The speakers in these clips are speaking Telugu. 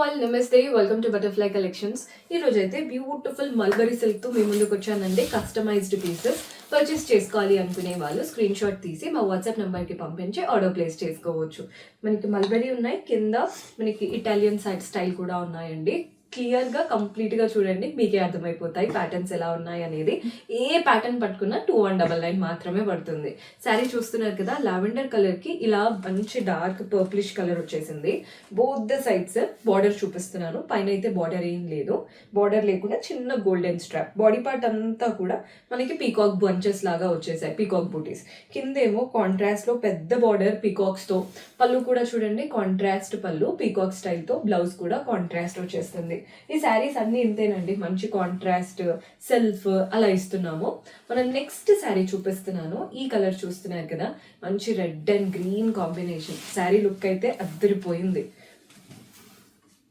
ఆల్ నమస్తే, వెల్కమ్ టు బటర్ఫ్లై కలెక్షన్స్. ఈ రోజు అయితే బ్యూటిఫుల్ మల్బరీ సిల్క్ తో మీ ముందుకు వచ్చానండి. కస్టమైజ్డ్ పీసెస్ పర్చేస్ చేసుకోవాలి అనుకునే వాళ్ళు స్క్రీన్ షాట్ తీసి మా వాట్సాప్ నెంబర్ కి పంపించి ఆర్డర్ ప్లేస్ చేసుకోవచ్చు. మనకి మల్బరీ ఉన్నాయి, కింద మనకి ఇటాలియన్ సైడ్ స్టైల్ కూడా ఉన్నాయండి. క్లియర్ గా కంప్లీట్ గా చూడండి, మీకే అర్థమైపోతాయి ప్యాటర్న్స్ ఎలా ఉన్నాయి అనేది. ఏ ప్యాటర్న్ పట్టుకున్నా 2199 మాత్రమే పడుతుంది. శారీ చూస్తున్నారు కదా, లావెండర్ కలర్ కి ఇలా మంచి డార్క్ పర్ప్లిష్ కలర్ వచ్చేసింది. బోత్ ద సైడ్స్ బార్డర్ చూపిస్తున్నాను. పైన అయితే బార్డర్ ఏం లేదు, బార్డర్ లేకుండా చిన్న గోల్డెన్ స్ట్రాప్. బాడీ పార్ట్ అంతా కూడా మనకి పీకాక్ బంచెస్ లాగా వచ్చేసాయి, పీకాక్ బూటీస్. కిందేమో కాంట్రాస్ట్ లో పెద్ద బార్డర్ పీకాక్స్ తో. పళ్ళు కూడా చూడండి కాంట్రాస్ట్ పళ్ళు, పీకాక్ స్టైల్ తో. బ్లౌజ్ కూడా కాంట్రాస్ట్ వచ్చేస్తుంది. ఈ శారీస్ అన్ని ఇంతేనండి, మంచి కాంట్రాస్ట్ సెల్ఫ్ అలా ఇస్తున్నాము. మనం నెక్స్ట్ శారీ చూపిస్తున్నాను. ఈ కలర్ చూస్తున్నారు కదా, మంచి red and green combination. Sari look అయితే అద్దరిపోయింది.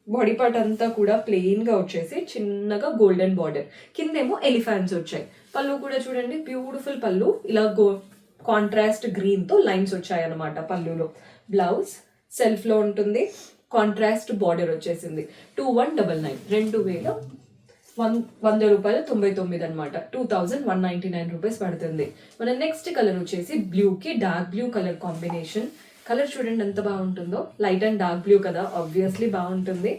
బాడీ పార్ట్ అంతా కూడా ప్లెయిన్ గా వచ్చేసి చిన్నగా గోల్డెన్ బార్డర్, కిందేమో ఎలిఫాంట్స్ వచ్చాయి. పళ్ళు కూడా చూడండి బ్యూటిఫుల్ పళ్ళు, ఇలా కాంట్రాస్ట్ గ్రీన్ తో లైన్స్ వచ్చాయి అన్నమాట పళ్ళులో. బ్లౌజ్ సెల్ఫ్ లో ఉంటుంది, కాంట్రాస్ట్ బార్డర్ వచ్చేసింది. 2199 100 అనమాట. 2199 రూపీస్ పడుతుంది. మన నెక్స్ట్ కలర్ వచ్చేసి బ్లూ కి dark blue colour combination. Colour చూడండి ఎంత బాగుంటుందో. లైట్ అండ్ డార్క్ బ్లూ కదా, ఆబ్వియస్లీ బాగుంటుంది.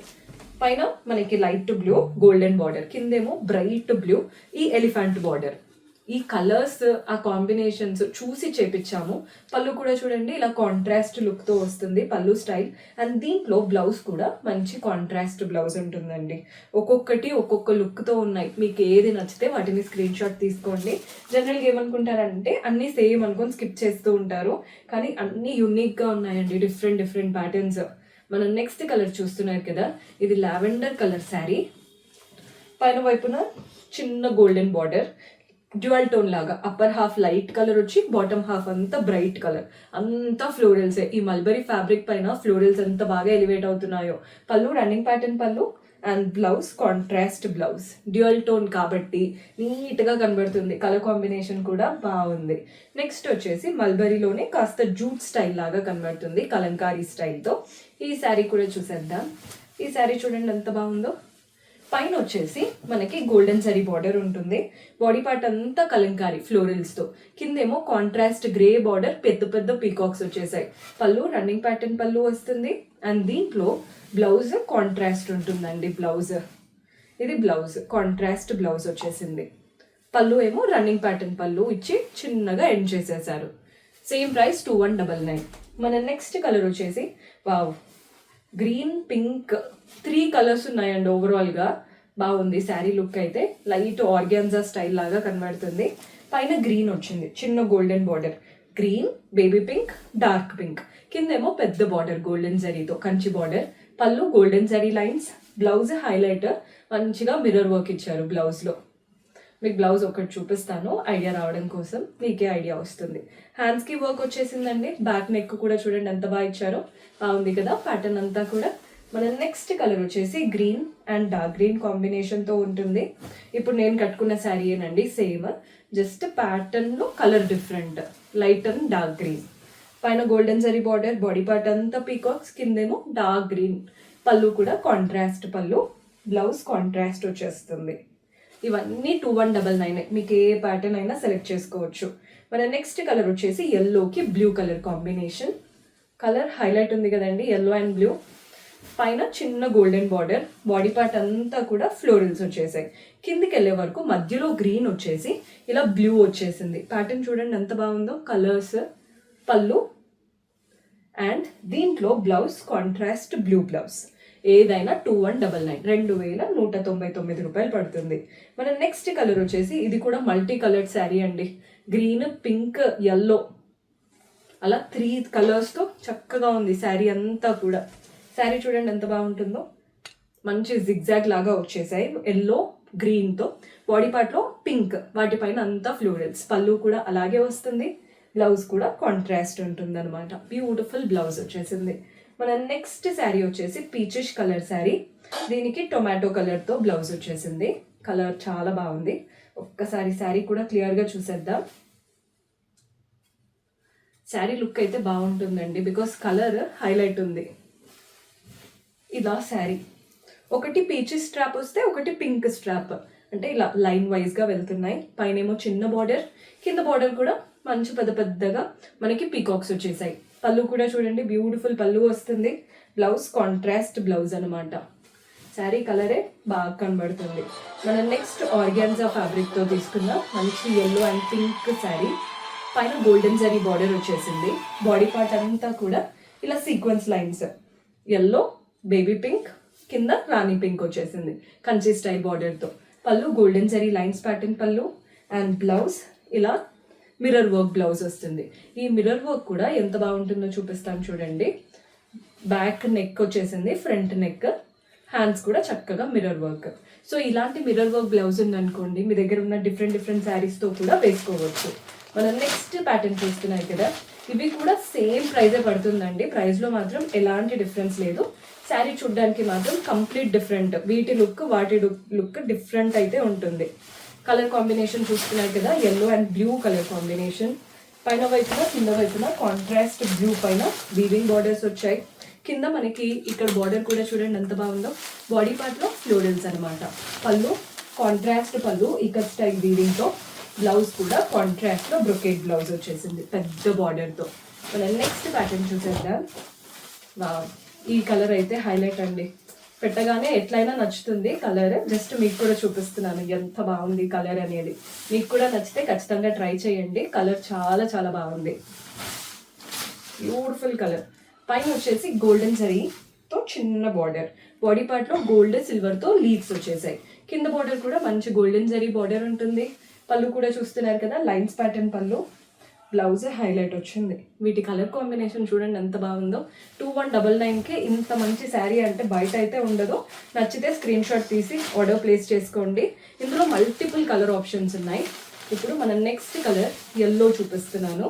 పైన మనకి లైట్ బ్లూ గోల్డెన్ బార్డర్, కిందేమో బ్రైట్ బ్లూ ఈ ఎలిఫెంట్ బార్డర్. ఈ కలర్స్ ఆ కాంబినేషన్స్ చూసి చేపించాము. పళ్ళు కూడా చూడండి ఇలా కాంట్రాస్ట్ లుక్ తో వస్తుంది పళ్ళు స్టైల్. అండ్ దీంట్లో బ్లౌజ్ కూడా మంచి కాంట్రాస్ట్ బ్లౌజ్ ఉంటుందండి. ఒక్కొక్కటి ఒక్కొక్క లుక్ తో ఉన్నాయి. మీకు ఏది నచ్చితే వాటిని స్క్రీన్ షాట్ తీసుకోండి. జనరల్గా ఏమనుకుంటారంటే అన్ని సేమ్ అనుకొని స్కిప్ చేస్తూ ఉంటారు, కానీ అన్ని యూనిక్ గా ఉన్నాయండి, డిఫరెంట్ డిఫరెంట్ ప్యాటర్న్స్. మనం నెక్స్ట్ కలర్ చూస్తున్నారు కదా, ఇది లావెండర్ కలర్ శారీ. పైన వైపున చిన్న గోల్డెన్ బార్డర్, డ్యూయల్ టోన్ లాగా. అప్పర్ హాఫ్ లైట్ కలర్ వచ్చి బాటమ్ హాఫ్ అంతా బ్రైట్ కలర్. అంతా ఫ్లోరల్స్. ఈ మల్బరీ ఫ్యాబ్రిక్ పైన ఫ్లోరల్స్ ఎంత బాగా ఎలివేట్ అవుతున్నాయో. పళ్ళు రన్నింగ్ ప్యాటర్న్ పళ్ళు, and blouse contrast blouse. Dual tone కాబట్టి నీట్ గా కనబడుతుంది. కలర్ కాంబినేషన్ కూడా బాగుంది. నెక్స్ట్ వచ్చేసి మల్బరీలోనే కాస్త జూట్ స్టైల్ లాగా కనబడుతుంది, కలంకారీ స్టైల్తో. ఈ శారీ కూడా చూసేద్దాం. ఈ శారీ చూడండి ఎంత బాగుందో. పైన వచ్చేసి మనకి గోల్డెన్ జరీ బార్డర్ ఉంటుంది. బాడీ పార్ట్ అంతా కలంకారీ ఫ్లోరల్స్ తో. కిందేమో కాంట్రాస్ట్ గ్రే బార్డర్, పెద్ద పెద్ద పీకాక్స్ వచ్చేసాయి. పళ్ళు రన్నింగ్ ప్యాటర్న్ పళ్ళు వస్తుంది. అండ్ దీంట్లో బ్లౌజ్ కాంట్రాస్ట్ ఉంటుందండి. బ్లౌజ్ ఇది బ్లౌజ్ కాంట్రాస్ట్ బ్లౌజ్ వచ్చేసింది. పళ్ళు ఏమో రన్నింగ్ ప్యాటర్న్ పళ్ళు ఇచ్చి చిన్నగా ఎండ్ చేసేసారు. Same price 2199. మన నెక్స్ట్ కలర్ వచ్చేసి వావ్, గ్రీన్ పింక్ 3 కలర్స్ ఉన్నాయండి. ఓవరాల్ గా బాగుంది శారీ లుక్ అయితే. లైట్ ఆర్గాన్జా స్టైల్ లాగా కనబడుతుంది. పైన గ్రీన్ వచ్చింది, చిన్న golden border. Green, baby pink, dark pink. కిందేమో పెద్ద బార్డర్ గోల్డెన్ జరీతో కంచి బార్డర్. పళ్ళు golden zari lines. Blouse highlight, మంచిగా మిర్రర్ వర్క్ ఇచ్చారు బ్లౌజ్ లో. మీకు బ్లౌజ్ ఒకటి చూపిస్తాను ఐడియా రావడం కోసం, మీకే ఐడియా వస్తుంది. హ్యాండ్స్ కి వర్క్ వచ్చేసిందండి. బ్యాక్ నెక్ కూడా చూడండి ఎంత బాగా ఇచ్చారో. బాగుంది కదా ప్యాటర్న్ అంతా కూడా. మన నెక్స్ట్ కలర్ వచ్చేసి green and dark green combination తో ఉంటుంది. ఇప్పుడు నేను కట్టుకున్న శారీ ఏనండి, సేమ్, జస్ట్ ప్యాటర్న్ లో colour different. Light and dark green. పైన golden zari border, body part అంతా పీకాక్స్, కిందేమో డార్క్ గ్రీన్. పళ్ళు కూడా కాంట్రాస్ట్ పళ్ళు. బ్లౌజ్ కాంట్రాస్ట్ వచ్చేస్తుంది. ఇవన్నీ 2199. మీకు ఏ ప్యాటర్న్ అయినా సెలెక్ట్ చేసుకోవచ్చు. మన నెక్స్ట్ కలర్ వచ్చేసి ఎల్లోకి blue colour combination. Colour highlight ఉంది కదండి, ఎల్లో అండ్ బ్లూ. పైన చిన్న గోల్డెన్ బార్డర్, బాడీ పార్ట్ అంతా కూడా ఫ్లోరల్స్ వచ్చేసాయి. కిందికి వెళ్ళే వరకు మధ్యలో గ్రీన్ వచ్చేసి ఇలా బ్లూ వచ్చేసింది. ప్యాటర్న్ చూడండి ఎంత బాగుందో. కలర్స్, పళ్ళు, అండ్ దీంట్లో బ్లౌజ్ కాంట్రాస్ట్ బ్లూ బ్లౌజ్. ఏదైనా 2199, 2199 రూపాయలు పడుతుంది. మన నెక్స్ట్ కలర్ వచ్చేసి ఇది కూడా మల్టీ కలర్డ్ శారీ అండి. గ్రీన్, పింక్, ఎల్లో అలా 3 కలర్స్తో చక్కగా ఉంది శారీ అంతా కూడా. శారీ చూడండి ఎంత బాగుంటుందో. మంచి జిగ్జాగ్ లాగా వచ్చేసాయి ఎల్లో గ్రీన్తో. బాడీ పార్ట్లో పింక్, వాటిపైన అంతా ఫ్లోరల్స్. పళ్ళు కూడా అలాగే వస్తుంది. బ్లౌజ్ కూడా కాంట్రాస్ట్ ఉంటుంది అనమాట. బ్యూటిఫుల్ బ్లౌజ్ వచ్చేసింది. మన నెక్స్ట్ శారీ వచ్చేసి పీచిష్ కలర్ శారీ. దీనికి టొమాటో కలర్తో బ్లౌజ్ వచ్చేసింది. కలర్ చాలా బాగుంది. ఒక్కసారి శారీ కూడా క్లియర్గా చూసేద్దాం. శారీ లుక్ అయితే బాగుంటుందండి, బికాస్ కలర్ హైలైట్ ఉంది. ఇలా శారీ ఒకటి పీచ్ స్ట్రాప్ వస్తే ఒకటి పింక్ స్ట్రాప్, అంటే ఇలా లైన్ వైజ్గా వెళ్తున్నాయి. పైన ఏమో చిన్న బార్డర్, కింద బార్డర్ కూడా మంచి పెద్ద పెద్దగా మనకి పీకాక్స్ వచ్చేసాయి. పళ్ళు కూడా చూడండి బ్యూటిఫుల్ పళ్ళు వస్తుంది. బ్లౌజ్ కాంట్రాస్ట్ బ్లౌజ్ అనమాట. శారీ కలరే బాగా కనబడుతుంది. మనం నెక్స్ట్ ఆర్గాన్జా ఫ్యాబ్రిక్తో తీసుకున్న మంచి ఎల్లో అండ్ పింక్ శారీ. పైన గోల్డెన్ జరీ బార్డర్ వచ్చేసింది. బాడీ పార్ట్ అంతా కూడా ఇలా sequence lines, yellow, baby pink, కింద రాణి పింక్ వచ్చేసింది కంచి స్టైల్ బార్డర్తో. పళ్ళు గోల్డెన్ జరీ లైన్స్ ప్యాటర్న్ పళ్ళు అండ్ బ్లౌజ్ ఇలా మిర్రర్ వర్క్ బ్లౌజ్ వస్తుంది. ఈ మిర్రర్ వర్క్ కూడా ఎంత బాగుంటుందో చూపిస్తాను చూడండి. బ్యాక్ నెక్ వచ్చేసింది, ఫ్రంట్ నెక్, హ్యాండ్స్ కూడా చక్కగా మిర్రర్ వర్క్. సో ఇలాంటి మిర్రర్ వర్క్ బ్లౌజ్ ఉందనుకోండి, మీ దగ్గర ఉన్న డిఫరెంట్ శారీస్తో కూడా వేసుకోవచ్చు. మనం నెక్స్ట్ ప్యాటర్న్ చూస్తున్నాయి కదా, ఇవి కూడా సేమ్ ప్రైజే పడుతుందండి. ప్రైస్లో మాత్రం ఎలాంటి డిఫరెన్స్ లేదు. శారీ చూడడానికి మాత్రం కంప్లీట్ డిఫరెంట్, వీటి లుక్ వాటి లుక్ డిఫరెంట్ అయితే ఉంటుంది. కలర్ కాంబినేషన్ చూస్తున్నారు కదా, yellow and blue colour combination. పైన వైపున కింద వైపున కాంట్రాస్ట్ బ్లూ పైన వీవింగ్ బార్డర్స్ వచ్చాయి. కింద మనకి ఇక్కడ బార్డర్ కూడా చూడండి ఎంత బాగుందో. బాడీ పార్ట్లో ఫ్లోరల్స్ అనమాట. పళ్ళు కాంట్రాస్ట్ పళ్ళు ఇకత్ స్టైల్ వీవింగ్తో. బ్లౌజ్ కూడా కాంట్రాస్ట్లో బ్రొకేట్ బ్లౌజ్ వచ్చేసింది పెద్ద బార్డర్తో. మనం నెక్స్ట్ ప్యాటర్న్ చూసేద్దాం. వావ్, ఈ కలర్ అయితే హైలైట్ అండి. పెట్టగానే ఎట్లయినా నచ్చుతుంది కలర్. జస్ట్ మీకు కూడా చూపిస్తున్నాను ఎంత బాగుంది కలర్ అనేది. మీకు కూడా నచ్చితే ఖచ్చితంగా ట్రై చేయండి. కలర్ చాలా చాలా బాగుంది, బ్యూటిఫుల్ కలర్. పైన వచ్చేసి గోల్డెన్ జరీతో చిన్న బార్డర్, బాడీ పార్ట్లో గోల్డ్ సిల్వర్తో లీవ్స్ వచ్చేసాయి. కింద బార్డర్ కూడా మంచి గోల్డెన్ జరీ బార్డర్ ఉంటుంది. పళ్ళు కూడా చూస్తున్నారు కదా, లైన్స్ ప్యాటర్న్ పళ్ళు. బ్లౌజ్ హైలైట్ వచ్చింది. వీటి కలర్ కాంబినేషన్ చూడండి ఎంత బాగుందో. 2199కి ఇంత మంచి శారీ అంటే బయట అయితే ఉండదు. నచ్చితే స్క్రీన్ షాట్ తీసి ఆర్డర్ ప్లేస్ చేసుకోండి. ఇందులో మల్టిపుల్ కలర్ ఆప్షన్స్ ఉన్నాయి. ఇప్పుడు మనం నెక్స్ట్ కలర్ ఎల్లో చూపిస్తున్నాను.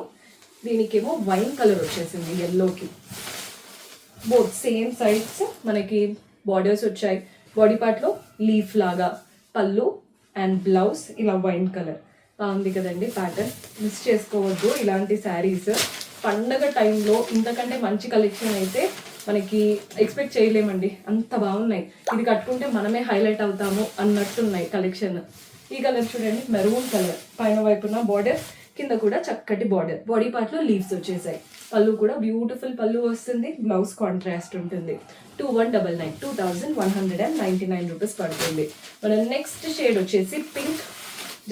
దీనికేమో వైన్ కలర్ వచ్చేసింది ఎల్లోకి. బోత్ సేమ్ సైడ్స్ మనకి బార్డర్స్ వచ్చాయి. బాడీ పార్ట్లో లీఫ్ లాగా, పళ్ళు అండ్ బ్లౌజ్ ఇలా వైన్ కలర్. బాగుంది కదండి ప్యాటర్న్. మిస్ చేసుకోవద్దు ఇలాంటి శారీస్. పండగ టైంలో ఇంతకంటే మంచి కలెక్షన్ అయితే మనకి ఎక్స్పెక్ట్ చేయలేమండి, అంత బాగున్నాయి. ఇది కట్టుకుంటే మనమే హైలైట్ అవుతాము అన్నట్టున్నాయి కలెక్షన్. ఈ కలర్ చూడండి, మెరూన్ కలర్. పైన వైపున బార్డర్, కింద కూడా చక్కటి బార్డర్. బాడీ పార్ట్లో లీవ్స్ వచ్చేసాయి. పళ్ళు కూడా బ్యూటిఫుల్ పళ్ళు వస్తుంది. బ్లౌజ్ కాంట్రాస్ట్ ఉంటుంది. 2199 రూపీస్ పడుతుంది. మన నెక్స్ట్ షేడ్ వచ్చేసి పింక్.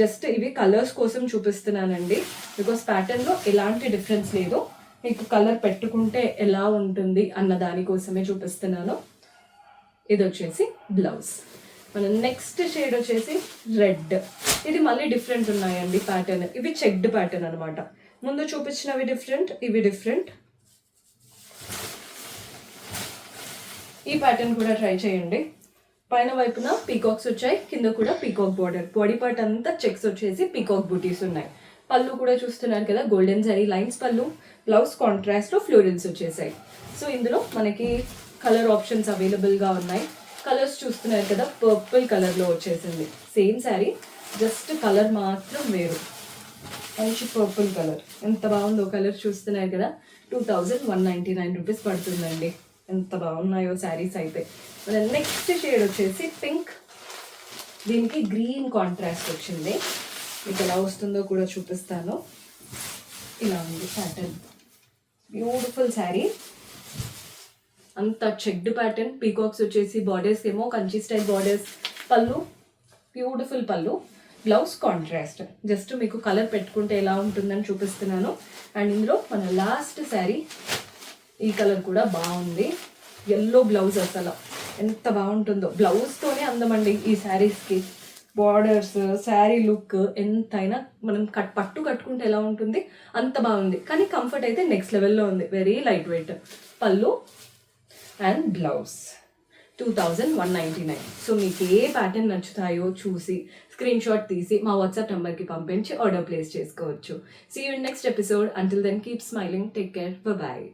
జస్ట్ ఇవి కలర్స్ కోసం చూపిస్తున్నానండి, బికాస్ ప్యాటర్న్లో ఎలాంటి డిఫరెన్స్ లేదు. మీకు కలర్ పెట్టుకుంటే ఎలా ఉంటుంది అన్న దానికోసమే చూపిస్తున్నాను. ఇది వచ్చేసి బ్లౌజ్. మన నెక్స్ట్ షేడ్ వచ్చేసి రెడ్. ఇది మళ్ళీ డిఫరెంట్ ఉన్నాయండి ప్యాటర్న్. ఇవి చెక్డ్ ప్యాటర్న్ అనమాట. ముందు చూపించినవి డిఫరెంట్, ఇవి డిఫరెంట్. ఈ ప్యాటర్న్ కూడా ట్రై చేయండి. పైన వైపున పీకాక్స్ వచ్చాయి, కింద కూడా పీకాక్ బార్డర్. బాడీ పార్ట్ అంతా చెక్స్ వచ్చేసి పీకాక్ బూటీస్ ఉన్నాయి. పళ్ళు కూడా చూస్తున్నారు కదా, గోల్డెన్ జరీ లైన్స్ పళ్ళు. బ్లౌజ్ కాంట్రాస్ట్ ఫ్లోరల్స్ వచ్చేసాయి. సో ఇందులో మనకి కలర్ ఆప్షన్స్ అవైలబుల్గా ఉన్నాయి. కలర్స్ చూస్తున్నారు కదా, పర్పుల్ కలర్లో వచ్చేసింది. సేమ్ శారీ, జస్ట్ కలర్ మాత్రం వేరు. మంచి పర్పుల్ కలర్, ఎంత బాగుందో కలర్ చూస్తున్నారు కదా. 2199 రూపీస్ పడుతుందండి. ఎంత బాగున్నాయో శారీస్ అయితే. మన నెక్స్ట్ షేడ్ వచ్చేసి పింక్. దీనికి గ్రీన్ కాంట్రాస్ట్ వచ్చింది. మీకు ఎలా వస్తుందో కూడా చూపిస్తాను. ఇలా ఉంది ప్యాటర్న్, బ్యూటిఫుల్ శారీ. అంత చెక్డ్ ప్యాటర్న్. పీకాక్స్ వచ్చేసి బార్డర్స్ ఏమో కంచి స్టైల్ బార్డర్స్. పళ్ళు బ్యూటిఫుల్ పళ్ళు. Blouse contrast. జస్ట్ మీకు కలర్ పెట్టుకుంటే ఎలా ఉంటుందని చూపిస్తున్నాను. అండ్ ఇందులో మన లాస్ట్ శారీ, ఈ కలర్ కూడా బాగుంది. ఎల్లో బ్లౌజ్, అసలు ఎంత బాగుంటుందో. బ్లౌజ్తోనే అందమండి ఈ శారీస్కి. బార్డర్స్, శారీ లుక్ ఎంతైనా మనం పట్టు కట్టుకుంటే ఎలా ఉంటుంది అంత బాగుంది. కానీ కంఫర్ట్ అయితే నెక్స్ట్ లెవెల్లో ఉంది. Very light weight. పళ్ళు అండ్ బ్లౌజ్ 2199. సో మీకు ఏ ప్యాటర్న్ నచ్చుతాయో చూసి స్క్రీన్ షాట్ తీసి మా వాట్సాప్ నెంబర్కి పంపించి ఆర్డర్ ప్లేస్ చేసుకోవచ్చు. See you in next episode. Until then keep smiling. Take care. Bye.